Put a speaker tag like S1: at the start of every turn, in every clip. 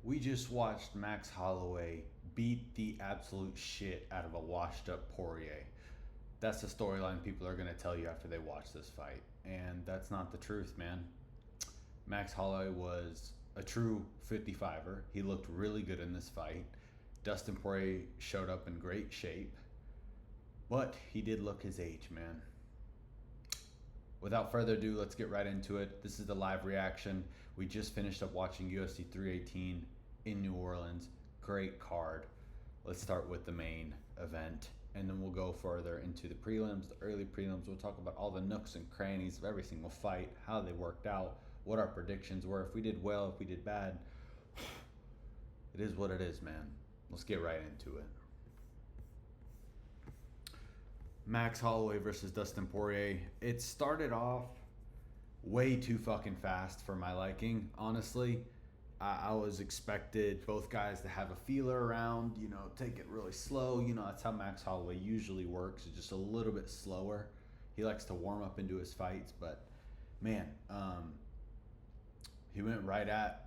S1: We just watched Max Holloway beat the absolute shit out of a washed up Poirier. That's the storyline people are going to tell you after they watch this fight. And that's not the truth, man. Max Holloway was a true 55er. He looked really good in this fight. Dustin Poirier showed up in great shape. But he did look his age, man. Without further ado, let's get right into it. This is the live reaction. We just finished up watching UFC 318 in New Orleans. Great card. Let's start with the main event, and then we'll go further into the prelims, the early prelims. We'll talk about all the nooks and crannies of every single fight, how they worked out, what our predictions were, if we did well, if we did bad. It is what it is, man. Let's get right into it. Max Holloway versus Dustin Poirier. It started off way too fucking fast for my liking, honestly. I was expected both guys to have a feeler around, take it really slow. That's how Max Holloway usually works, it's just a little bit slower. He likes to warm up into his fights, but man, he went right at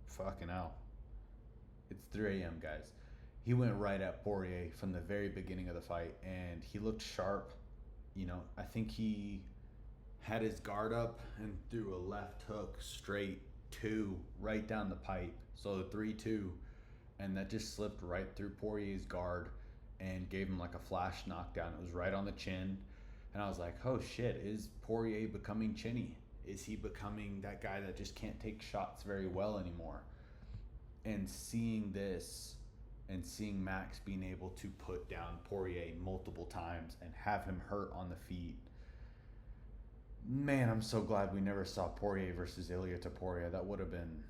S1: fucking hell. It's 3 a.m., guys. He went right at Poirier from the very beginning of the fight, and he looked sharp. I think he had his guard up and threw a left hook straight two right down the pipe. So the 3-2, and that just slipped right through Poirier's guard and gave him like a flash knockdown. It was right on the chin. And I was like, oh shit, is Poirier becoming chinny? Is he becoming that guy that just can't take shots very well anymore? And seeing this and seeing Max being able to put down Poirier multiple times and have him hurt on the feet. Man, I'm so glad we never saw Poirier versus Ilia Topuria. That would have been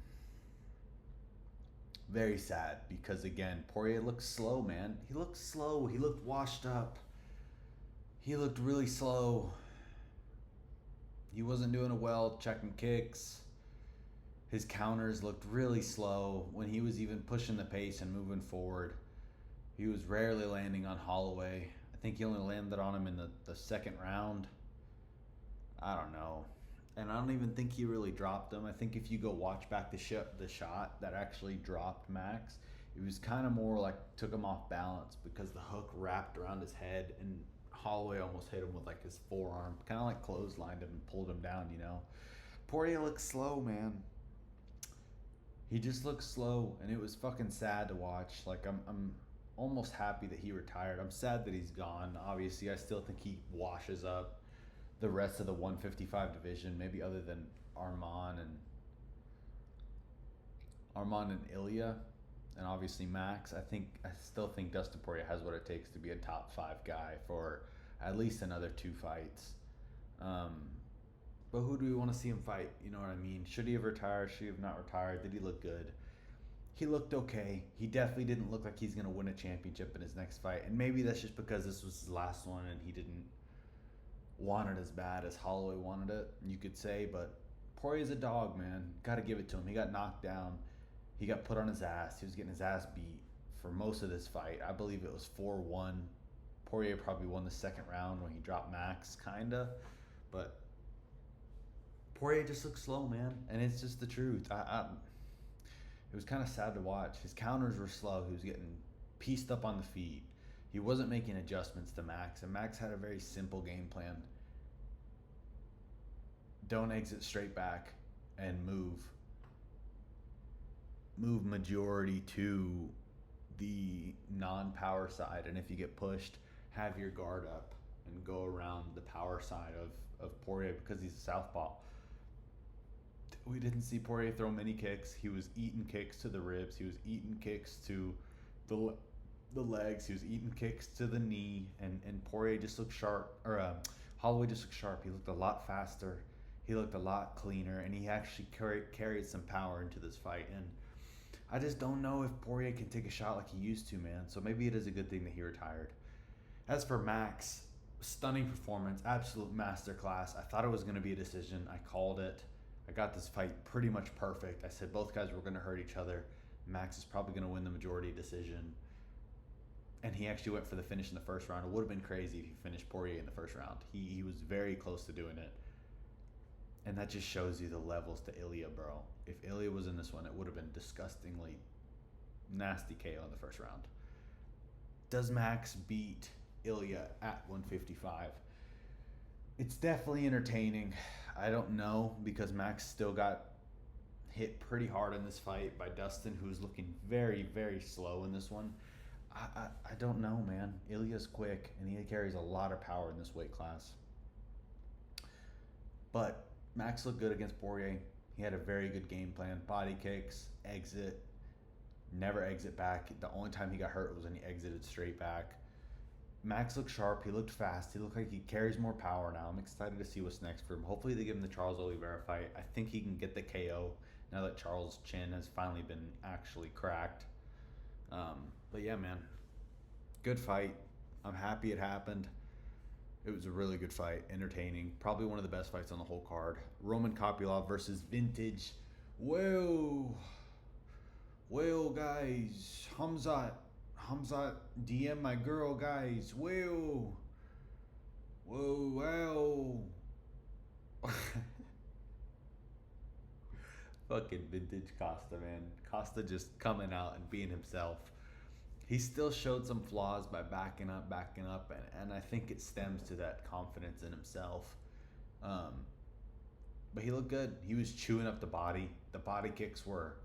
S1: very sad because, again, Poirier looked slow, man. He looked slow. He looked washed up. He looked really slow. He wasn't doing it well, checking kicks. His counters looked really slow when he was even pushing the pace and moving forward. He was rarely landing on Holloway. I think he only landed on him in the second round. I don't know. And I don't even think he really dropped him. I think if you go watch back the shot that actually dropped Max, it was kind of more like took him off balance because the hook wrapped around his head and Holloway almost hit him with like his forearm, kind of like clotheslined him and pulled him down. Poirier looks slow, man. He just looked slow, and it was fucking sad to watch. Like, I'm almost happy that he retired. I'm sad that he's gone. Obviously, I still think he washes up the rest of the 155 division, maybe other than Arman and Ilya, and obviously Max. I still think Dustin Poirier has what it takes to be a top 5 guy for at least another 2 fights. But who do we want to see him fight? You know what I mean? Should he have retired? Should he have not retired? Did he look good? He looked okay. He definitely didn't look like he's going to win a championship in his next fight. And maybe that's just because this was his last one and he didn't want it as bad as Holloway wanted it, you could say. But Poirier's a dog, man. Got to give it to him. He got knocked down. He got put on his ass. He was getting his ass beat for most of this fight. I believe it was 4-1. Poirier probably won the second round when he dropped Max, kind of. But Poirier just looks slow, man, and it's just the truth. It was kind of sad to watch. His counters were slow. He was getting pieced up on the feet. He wasn't making adjustments to Max, and Max had a very simple game plan. Don't exit straight back and move majority to the non-power side, and if you get pushed, have your guard up and go around the power side of Poirier because he's a southpaw. We didn't see Poirier throw many kicks. He was eating kicks to the ribs. He was eating kicks to the legs. He was eating kicks to the knee. And Poirier just looked sharp. Holloway just looked sharp. He looked a lot faster. He looked a lot cleaner. And he actually carried some power into this fight. And I just don't know if Poirier can take a shot like he used to, man. So maybe it is a good thing that he retired. As for Max, stunning performance. Absolute masterclass. I thought it was going to be a decision. I called it. I got this fight pretty much perfect. I said both guys were going to hurt each other. Max is probably going to win the majority decision. And he actually went for the finish in the first round. It would have been crazy if he finished Poirier in the first round. He was very close to doing it. And that just shows you the levels to Ilya, bro. If Ilya was in this one, it would have been disgustingly nasty KO in the first round. Does Max beat Ilya at 155? It's definitely entertaining. I don't know, because Max still got hit pretty hard in this fight by Dustin, who's looking very, very slow in this one. I don't know, man. Ilya's quick, and he carries a lot of power in this weight class. But Max looked good against Poirier. He had a very good game plan. Body kicks, exit, never exit back. The only time he got hurt was when he exited straight back. Max looked sharp. He looked fast. He looked like he carries more power now. I'm excited to see what's next for him. Hopefully they give him the Charles Oliveira fight. I think he can get the KO now that Charles' chin has finally been actually cracked. But yeah, man, good fight. I'm happy it happened. It was a really good fight, entertaining. Probably one of the best fights on the whole card. Roman Kopylov versus Vintage. Well, guys, Hamzat, DM my girl, guys. Wow. Fucking Vintage Costa, man. Costa just coming out and being himself. He still showed some flaws by backing up, and I think it stems to that confidence in himself. But he looked good. He was chewing up the body. The body kicks were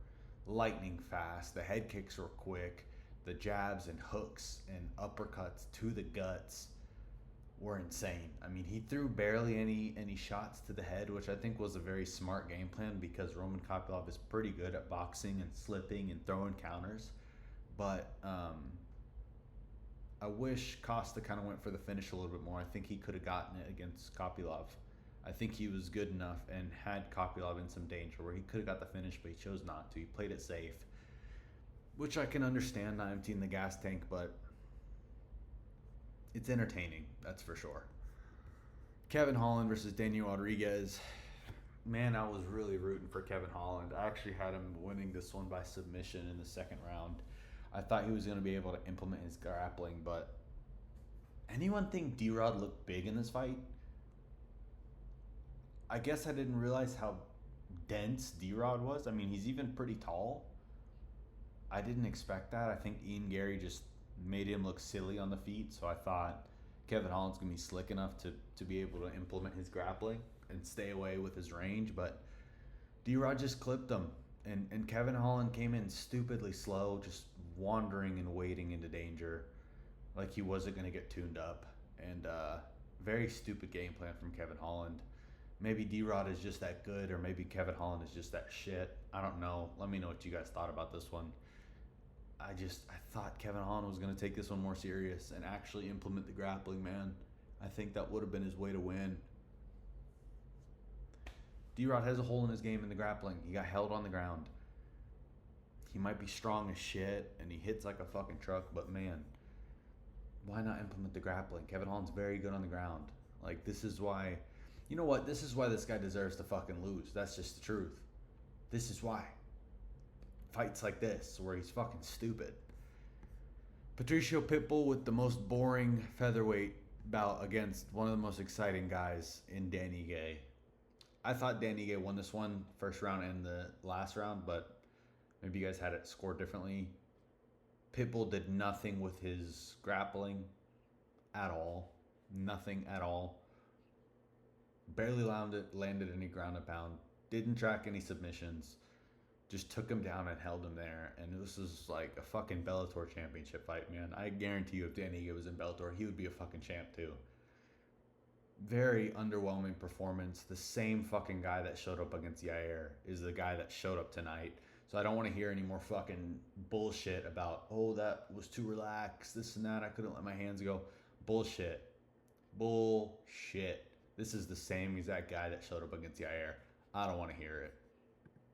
S1: lightning fast. The head kicks were quick. The jabs and hooks and uppercuts to the guts were insane. I mean, he threw barely any shots to the head, which I think was a very smart game plan, because Roman Kopylov is pretty good at boxing and slipping and throwing counters. But I wish Costa kind of went for the finish a little bit more. I think he could have gotten it against Kopylov. I think he was good enough and had Kopylov in some danger where he could have got the finish, but he chose not to. He played it safe, which I can understand, not emptying the gas tank, but it's entertaining, that's for sure. Kevin Holland versus Daniel Rodriguez. Man, I was really rooting for Kevin Holland. I actually had him winning this one by submission in the second round. I thought he was going to be able to implement his grappling, but anyone think D-Rod looked big in this fight? I guess I didn't realize how dense D-Rod was. I mean, he's even pretty tall. I didn't expect that. I think Ian Gary just made him look silly on the feet, so I thought Kevin Holland's going to be slick enough to be able to implement his grappling and stay away with his range, but D-Rod just clipped him. And Kevin Holland came in stupidly slow, just wandering and wading into danger like he wasn't going to get tuned up. And very stupid game plan from Kevin Holland. Maybe D-Rod is just that good, or maybe Kevin Holland is just that shit. I don't know. Let me know what you guys thought about this one. I thought Kevin Holland was going to take this one more serious and actually implement the grappling, man. I think that would have been his way to win. D-Rod has a hole in his game in the grappling. He got held on the ground. He might be strong as shit, and he hits like a fucking truck, but man, why not implement the grappling? Kevin Holland's very good on the ground. Like, this is why, you know what? This is why this guy deserves to fucking lose. That's just the truth. This is why. Fights like this, where he's fucking stupid. Patricio Pitbull with the most boring featherweight bout against one of the most exciting guys in Danny Gay. I thought Danny Gay won this one, first round and the last round, but maybe you guys had it scored differently. Pitbull did nothing with his grappling at all. Nothing at all. Barely landed any ground and pound. Didn't track any submissions. Just took him down and held him there. And this is like a fucking Bellator championship fight, man. I guarantee you if Danny Gay was in Bellator, he would be a fucking champ too. Very underwhelming performance. The same fucking guy that showed up against Yair is the guy that showed up tonight. So I don't want to hear any more fucking bullshit about, oh, that was too relaxed, this and that, I couldn't let my hands go. Bullshit. This is the same exact guy that showed up against Yair. I don't want to hear it.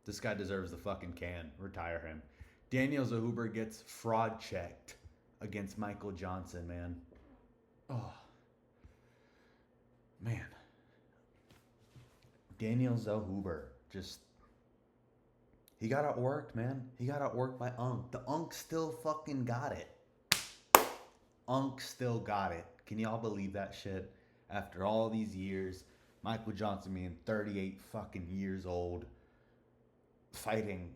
S1: This guy deserves the fucking can. Retire him. Daniel Zahuber gets fraud checked against Michael Johnson, man. Oh. Man. Daniel Zahuber just... He got outworked, man. He got outworked by Unk. The Unk still fucking got it. Unk still got it. Can y'all believe that shit? After all these years, Michael Johnson being 38 fucking years old, fighting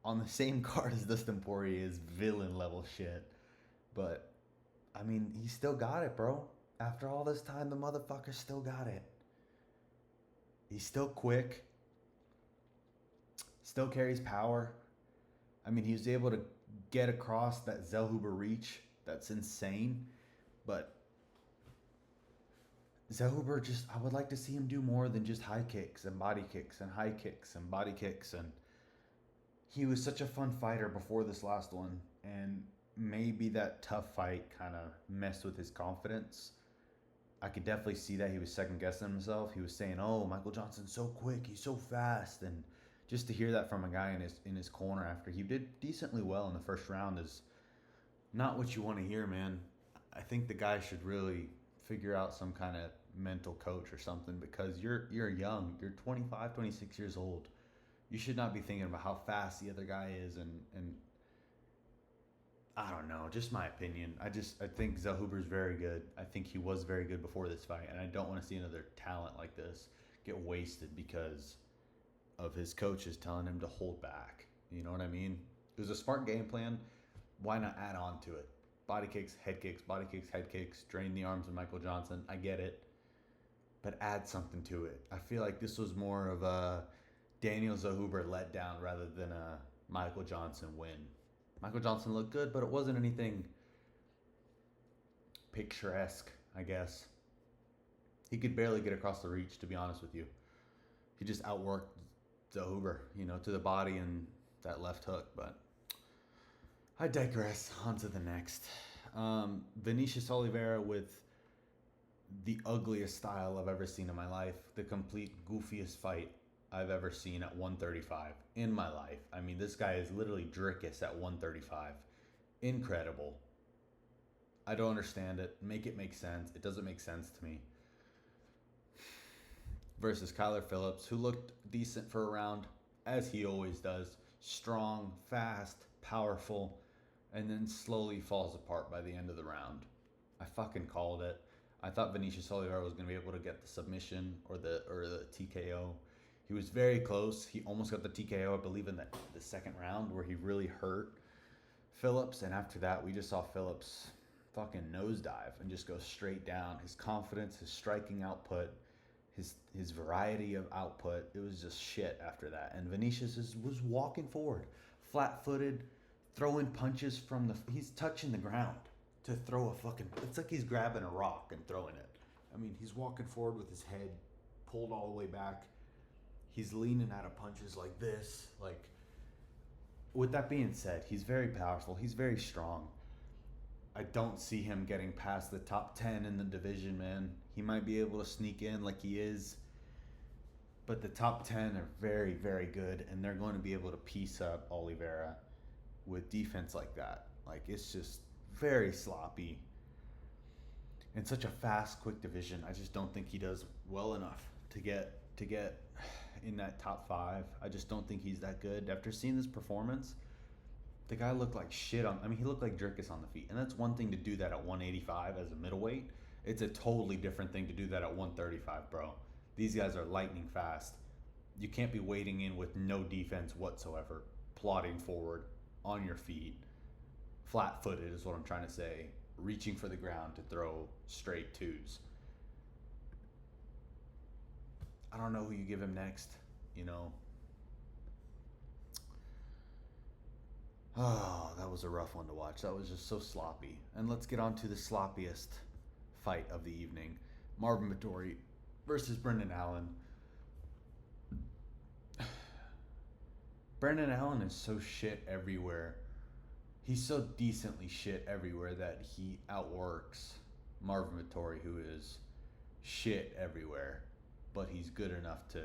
S1: on the same card as Dustin Poirier is villain level shit. But, I mean, he still got it, bro. After all this time, the motherfucker still got it. He's still quick. Still carries power. I mean, he was able to get across that Zellhuber reach. That's insane. But Zellhuber just, I would like to see him do more than just high kicks and body kicks and high kicks and body kicks. And he was such a fun fighter before this last one. And maybe that tough fight kind of messed with his confidence. I could definitely see that he was second guessing himself. He was saying, "Oh, Michael Johnson's so quick, he's so fast," and just to hear that from a guy in his corner after he did decently well in the first round is not what you want to hear, man. I think the guy should really figure out some kind of mental coach or something, because you're young, you're 25, 26 years old. You should not be thinking about how fast the other guy is and I don't know, just my opinion. I think Zellhuber's very good. I think he was very good before this fight, and I don't want to see another talent like this get wasted because of his coaches telling him to hold back. You know what I mean? It was a smart game plan. Why not add on to it? Body kicks, head kicks, body kicks, head kicks, drain the arms of Michael Johnson. I get it. But add something to it. I feel like this was more of a Daniel Zellhuber letdown rather than a Michael Johnson win. Michael Johnson looked good, but it wasn't anything picturesque, I guess. He could barely get across the reach, to be honest with you. He just outworked Zellhuber, to the body and that left hook. But I digress. On to the next. Vinicius Oliveira with the ugliest style I've ever seen in my life. The complete goofiest fight I've ever seen at 135 in my life. I mean, this guy is literally Drickus at 135. Incredible. I don't understand it. Make it make sense. It doesn't make sense to me. Versus Kyler Phillips, who looked decent for a round, as he always does. Strong, fast, powerful, and then slowly falls apart by the end of the round. I fucking called it. I thought Vinicius Oliveira was going to be able to get the submission or the TKO. He was very close. He almost got the TKO, I believe, in the second round where he really hurt Phillips. And after that, we just saw Phillips fucking nosedive and just go straight down. His confidence, his striking output, his variety of output, it was just shit after that. And Vinicius was walking forward, flat-footed, throwing punches he's touching the ground to throw a fucking, it's like he's grabbing a rock and throwing it. I mean, he's walking forward with his head pulled all the way back. He's leaning out of punches like this. Like, with that being said, he's very powerful. He's very strong. I don't see him getting past the top 10 in the division, man. He might be able to sneak in like he is. But the top 10 are very, very good. And they're going to be able to piece up Oliveira with defense like that. Like, it's just very sloppy. In such a fast, quick division, I just don't think he does well enough to get in that top 5. I just don't think he's that good. After seeing this performance, the guy looked like shit he looked like Drickus on the feet. And that's one thing to do that at 185 as a middleweight. It's a totally different thing to do that at 135, bro. These guys are lightning fast. You can't be wading in with no defense whatsoever, plodding forward on your feet, flat-footed is what I'm trying to say, reaching for the ground to throw straight twos. I don't know who you give him next, Oh, that was a rough one to watch. That was just so sloppy. And let's get on to the sloppiest fight of the evening. Marvin Vettori versus Brendan Allen. Brendan Allen is so shit everywhere. He's so decently shit everywhere that he outworks Marvin Vettori, who is shit everywhere. But he's good enough to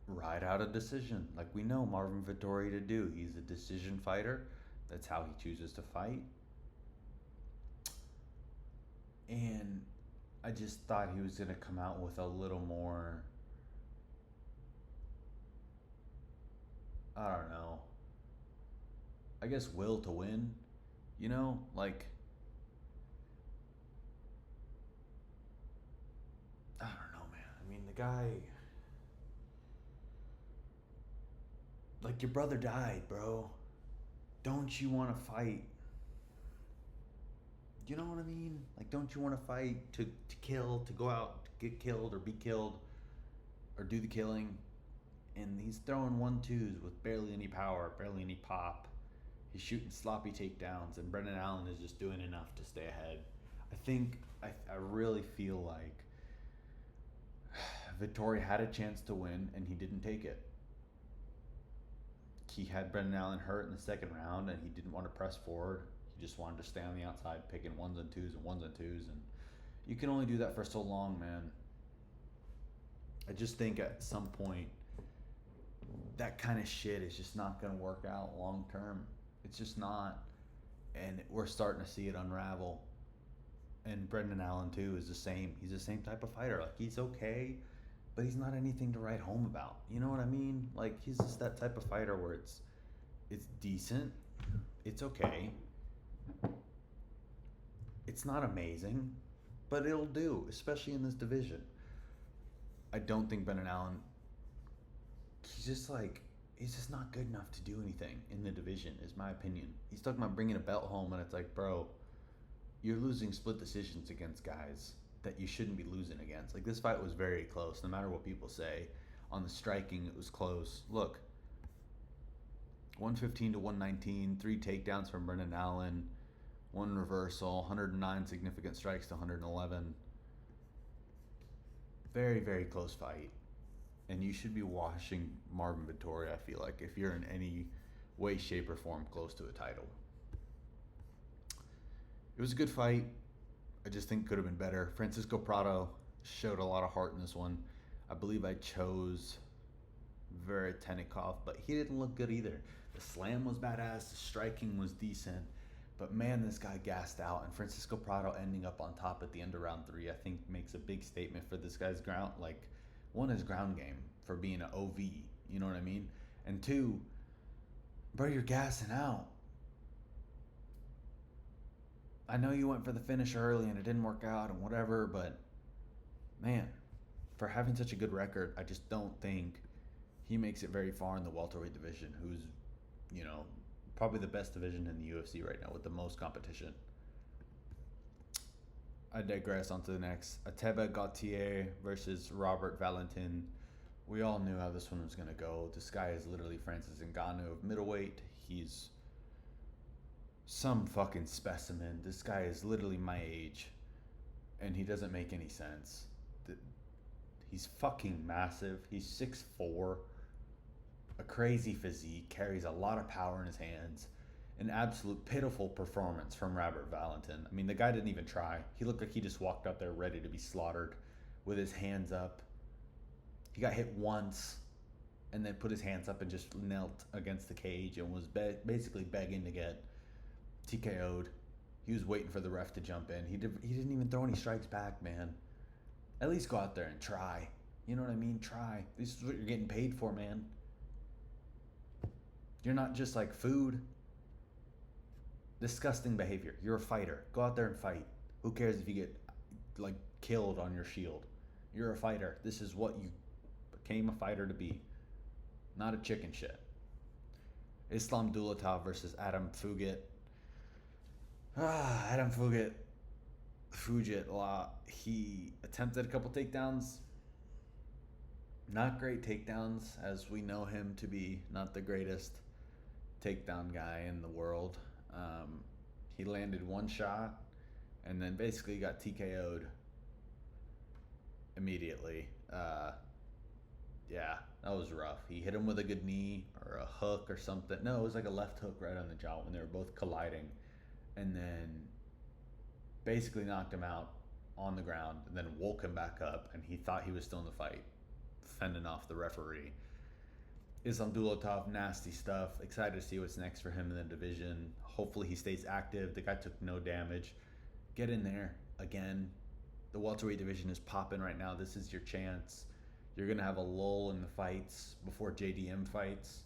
S1: ride out a decision like we know Marvin Vettori to do. He's a decision fighter. That's how he chooses to fight. And I just thought he was going to come out with a little more, I don't know, I guess will to win, like, I don't know. the guy, like, your brother died, bro. Don't you want to fight? You know what I mean? Like, don't you want to fight to kill, to go out, to get killed or be killed or do the killing? And he's throwing 1-2s with barely any power, barely any pop. He's shooting sloppy takedowns, and Brendan Allen is just doing enough to stay ahead. I really feel like Vettori had a chance to win, and he didn't take it. He had Brendan Allen hurt in the second round, and he didn't want to press forward. He just wanted to stay on the outside, picking 1s and 2s and 1s and 2s, and you can only do that for so long, man. I just think at some point, that kind of shit is just not going to work out long term. It's just not. And we're starting to see it unravel. And Brendan Allen, too, is the same. He's the same type of fighter. Like, he's okay, but he's not anything to write home about. You know what I mean? Like, he's just that type of fighter where it's decent. It's okay. It's not amazing, but it'll do, especially in this division. I don't think Brendan Allen, he's just not good enough to do anything in the division, is my opinion. He's talking about bringing a belt home, and it's like, bro, you're losing split decisions against guys that you shouldn't be losing against. Like, this fight was very close, no matter what people say. On the striking, it was close. Look, 115 to 119, 3 takedowns from Brendan Allen, 1 reversal, 109 significant strikes to 111. Very, very close fight. And you should be watching Marvin Vettori, I feel like, if you're in any way, shape, or form close to a title. It was a good fight. I just think it could have been better. Francisco Prado showed a lot of heart in this one. I believe I chose Veretennikov, but he didn't look good either. The slam was badass. The striking was decent. But, man, this guy gassed out. And Francisco Prado ending up on top at the end of round 3, I think, makes a big statement for this guy's ground. Like, 1, his ground game for being an OV. You know what I mean? And 2, bro, you're gassing out. I know you went for the finish early and it didn't work out and whatever, but, man, for having such a good record, I just don't think he makes it very far in the welterweight division, who's, you know, probably the best division in the UFC right now with the most competition. I digress. On to the next. Ateba Gautier versus Robert Valentin. We all knew how this one was going to go. This guy is literally Francis Ngannou of middleweight. He's some fucking specimen. This guy is literally my age, and he doesn't make any sense. He's fucking massive. He's 6'4", a crazy physique, carries a lot of power in his hands. An absolute pitiful performance from Robert Valentin. I mean, the guy didn't even try. He looked like he just walked up there ready to be slaughtered with his hands up. He got hit once and then put his hands up and just knelt against the cage and was basically begging to get TKO'd. He was waiting for the ref to jump in. He didn't even throw any strikes back, man. At least go out there and try. You know what I mean? Try. This is what you're getting paid for, man. You're not just like food. Disgusting behavior. You're a fighter. Go out there and fight. Who cares if you get like killed on your shield? You're a fighter. This is what you became a fighter to be. Not a chicken shit. Islam Dulatov versus Adam Fugit. Adam Fugit a lot. He attempted a couple takedowns. Not great takedowns, as we know him to be. Not the greatest takedown guy in the world. He landed one shot and then basically got TKO'd immediately. Yeah, that was rough. He hit him with a good knee or a hook or something. No, it was like a left hook right on the jaw when they were both colliding. And then basically knocked him out on the ground and then woke him back up, and he thought he was still in the fight, fending off the referee. Islam Dulatov, nasty stuff. Excited to see what's next for him in the division. Hopefully he stays active. The guy took no damage. Get in there again. The welterweight division is popping right now. This is your chance. You're going to have a lull in the fights before JDM fights.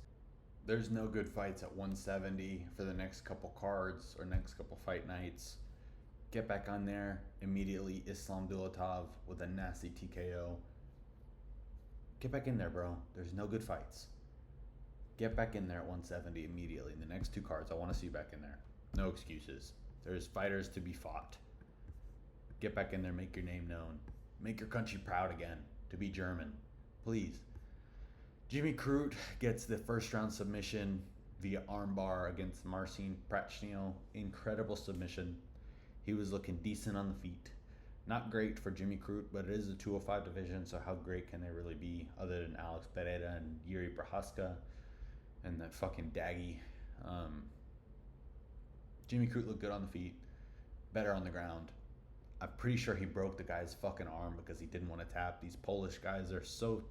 S1: There's no good fights at 170 for the next couple cards or next couple fight nights. Get back on there immediately. Islam Dulatov with a nasty TKO. Get back in there, bro. There's no good fights. Get back in there at 170 immediately. In the next 2 cards, I want to see you back in there. No excuses. There's fighters to be fought. Get back in there, make your name known. Make your country proud again to be German. Please. Jimmy Crute gets the first round submission via armbar against Marcin Prachnio. Incredible submission. He was looking decent on the feet. Not great for Jimmy Crute, but it is a 205 division, so how great can they really be other than Alex Pereira and Yuri Prohaska and that fucking Daggy? Jimmy Crute looked good on the feet, better on the ground. I'm pretty sure he broke the guy's fucking arm because he didn't want to tap. These Polish guys are so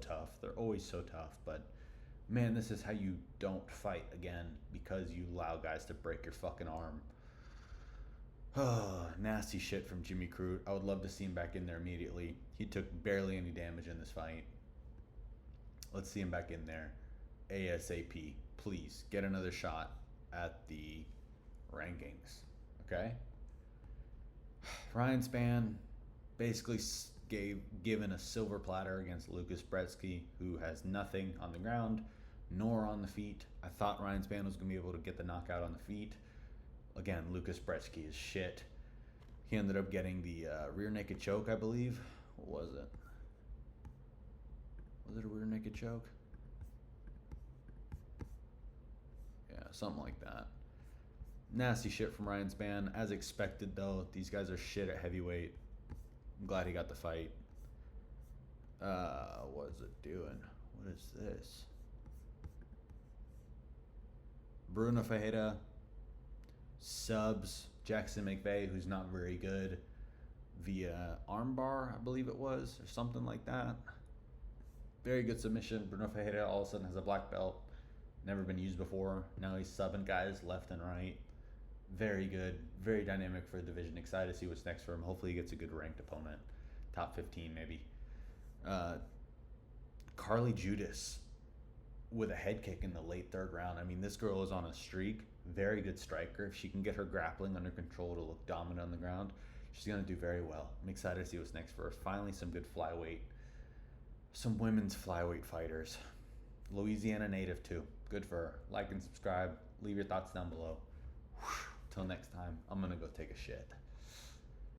S1: tough. They're always so tough, but man, this is how you don't fight again because you allow guys to break your fucking arm. Oh, nasty shit from Jimmy Crute. I would love to see him back in there immediately. He took barely any damage in this fight. Let's see him back in there ASAP. Please get another shot at the rankings. Okay? Ryan Spann basically given a silver platter against Lucas Brzeski, who has nothing on the ground nor on the feet. I thought Ryan Spann was going to be able to get the knockout on the feet. Again, Lucas Brzeski is shit. He ended up getting the rear naked choke, I believe. What was it? Was it a rear naked choke? Yeah, something like that. Nasty shit from Ryan Spann. As expected, though. These guys are shit at heavyweight. I'm glad he got the fight. What is it doing? What is this? Bruno Ferreira subs Jackson McVeigh, who's not very good, via armbar, I believe it was, or something like that. Very good submission. Bruno Ferreira all of a sudden has a black belt. Never been used before. Now he's subbing guys left and right. Very good. Very dynamic for the division. Excited to see what's next for him. Hopefully he gets a good ranked opponent. Top 15 maybe. Carly Judas with a head kick in the late 3rd round. I mean, this girl is on a streak. Very good striker. If she can get her grappling under control to look dominant on the ground, she's going to do very well. I'm excited to see what's next for her. Finally, some good flyweight. Some women's flyweight fighters. Louisiana native, too. Good for her. Like and subscribe. Leave your thoughts down below. Till next time, I'm going to go take a shit.